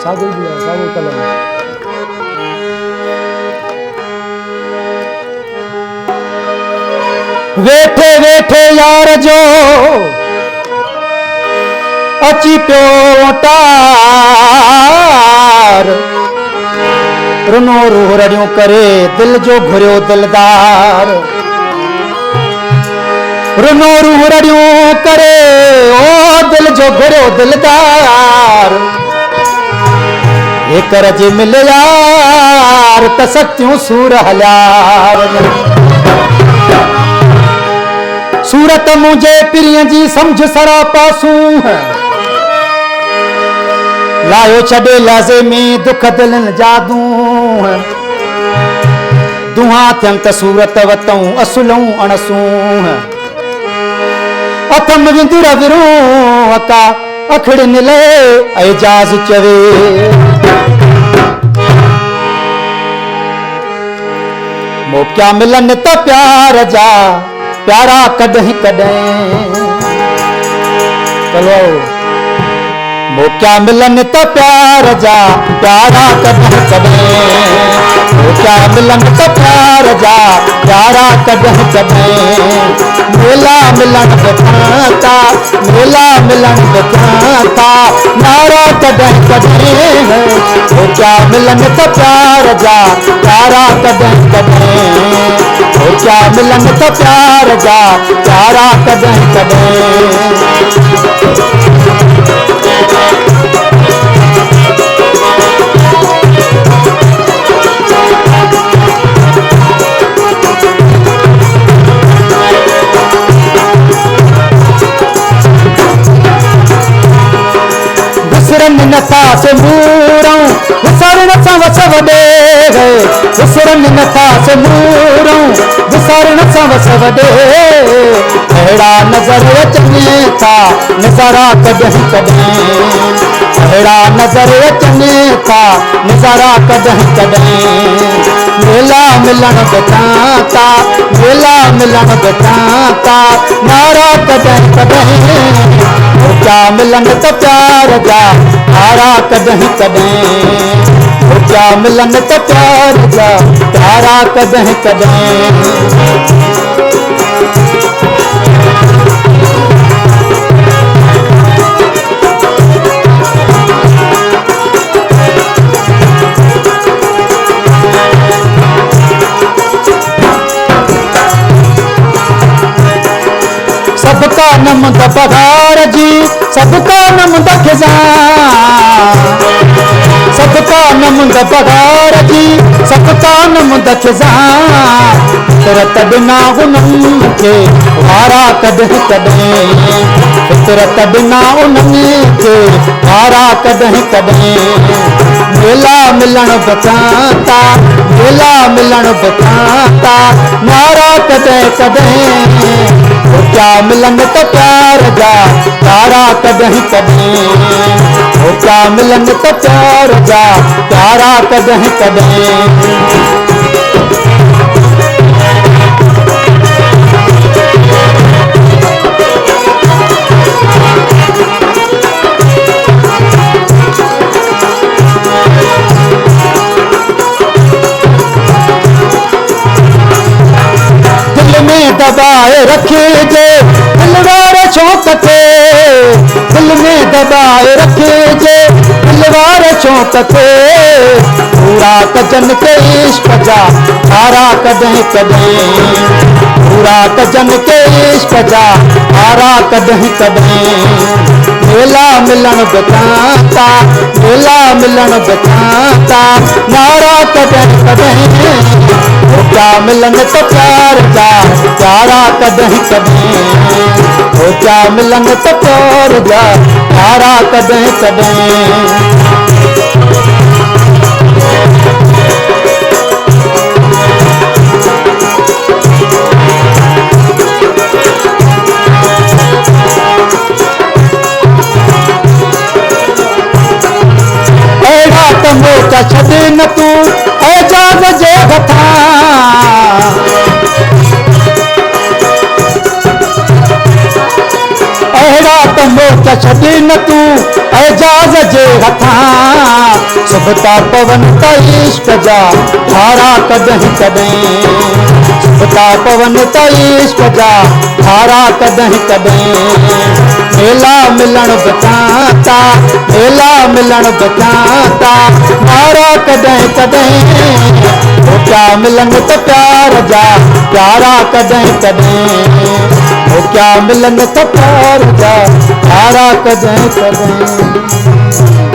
sago दिया sago कलम वेठे वेठे यार जो अची पियो टार रुनो रूहड़ियों करे दिल जो घुरियो दिलदार रुनो रूहड़ियों करे ओ दिल जो घुरियो दिलदार एकर जे मिल यार त सत्यूं सूर हल्यार सूरत मुझे पिरिय जी समझ सरापासूं लायो छड़े लाज़े में दुख दिलन जादू दुहा थियन त सूरत वतऊं असुलऊं अणसूं अथम विंदुर विरूं अका अखड़ निले एजाज चवे मौका मिलन त प्यार जा प्यारा कदहीं कदहीं चलो मौका मिलन त प्यार जा प्यारा कदहीं कदहीं मौका मिलन त प्यार जा प्यारा कदहीं कदहीं मेला मिलन बचाता मेला मिलन बचाता नारा कदहीं कदहीं मौका मिलन त प्यार जा प्यारा कदहीं कदहीं मौका मिलन त प्यार जा प्यारा कदहीं कदहीं नथा से मूरों विसरण सा वस वडे गए विसरण नथा से मूरों विसरण सा वस वडे अहिड़ा नजर अचने था नज़ारा कदहीं कदहीं अहिड़ा नजर अचने था नज़ारा कदहीं कदहीं मेला मिलन बचाता मेला मिलन बचाता नारा कदहीं कदहीं मौका मिलन त प्यार जा प्यारा कदहीं कदहीं मौका मिलन त प्यार जा प्यारा कदहीं कदहीं सबका नम द पगार जी सबका नम द खिज़ां सबका नम द पगार जी सबका नम द खिज़ां फितरत बिना उन्हनि खे वारा कदहीं कदहीं फितरत बिना उन्हनि खे वारा कदहीं कदहीं मेला मिलन बचाता मेला मिलन बचाता नारा कदहीं कदहीं मौका मिलन त प्यार जा प्यारा कदहीं कदहीं मौका मिलन त प्यार जा प्यारा कदहीं कदहीं दबाए रखे जे दिलवार शौक थे दिल में दबाए रखे जे दिलवार शौक थे पूरा कजन के इश्क जा प्यारा कदहीं कदहीं पूरा कजन के इश्क जा प्यारा कदहीं कदहीं मेला मिलन बचाता मेला मिलन बचाता नारा कदहीं कदहीं मौका मिलन त प्यार जा प्यारा कदहीं कदहीं मौका मिलन त प्यार जा प्यारा कदहीं कदहीं मौका छॾे न तूं एजाज़ जे हथां अहिड़ा त मौका त छॾी न तूं एजाज़ जे हथां सुबता पवन त इश्क जा धारा कॾहिं कॾहिं सुबता पवन त इश्क जा धारा कॾहिं कॾहिं मेला मिलण बिकाता मेला मिलण बिकाता धारा कॾहिं कॾहिं हो क्या मिलन त प्यार जा प्यारा कॾहिं कॾहिं हो क्या मिलन त प्यार जा प्यारा कॾहिं कॾहिं